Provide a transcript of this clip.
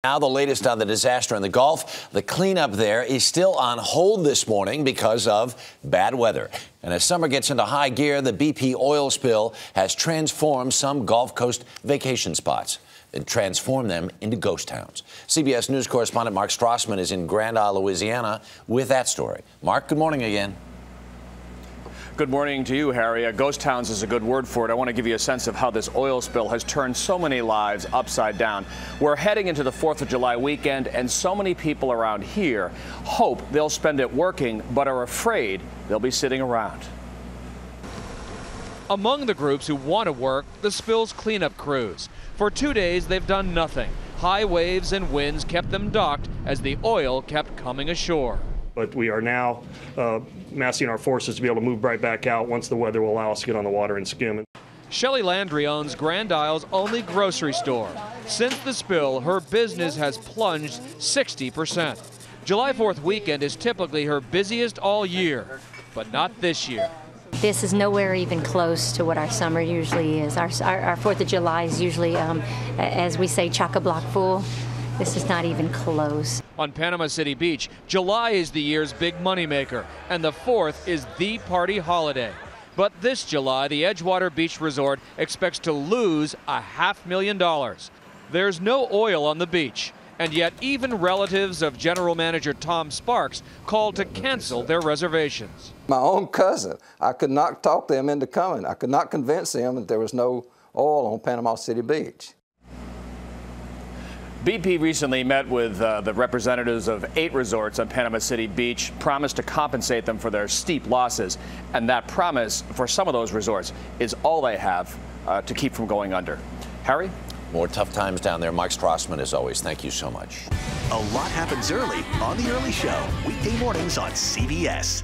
Now the latest on the disaster in the Gulf. The cleanup there is still on hold this morning because of bad weather. And as summer gets into high gear, the BP oil spill has transformed some Gulf Coast vacation spots and transformed them into ghost towns. CBS News correspondent Mark Strassman is in Grand Isle, Louisiana with that story. Mark, good morning again. Good morning to you, Harry. Ghost towns is a good word for it. I want to give you a sense of how this oil spill has turned so many lives upside down. We're heading into the 4th of July weekend, and so many people around here hope they'll spend it working, but are afraid they'll be sitting around. Among the groups who want to work, the spill's cleanup crews. For 2 days, they've done nothing. High waves and winds kept them docked as the oil kept coming ashore. But we are now massing our forces to be able to move right back out once the weather will allow us to get on the water and skim. Shelley Landry owns Grand Isle's only grocery store. Since the spill, her business has plunged 60%. July 4th weekend is typically her busiest all year, but not this year. This is nowhere even close to what our summer usually is. Our 4th of July is usually, as we say, chock-a-block full. This is not even close. On Panama City Beach, July is the year's big moneymaker, and the 4th is the party holiday. But this July, the Edgewater Beach Resort expects to lose $500,000. There's no oil on the beach, and yet even relatives of General Manager Tom Sparks called to cancel their reservations. My own cousin, I could not talk them into coming. I could not convince them that there was no oil on Panama City Beach. BP recently met with the representatives of 8 resorts on Panama City Beach, promised to compensate them for their steep losses. And that promise for some of those resorts is all they have to keep from going under. Harry? More tough times down there. Mark Strassman, as always, thank you so much. A lot happens early on The Early Show, weekday mornings on CBS.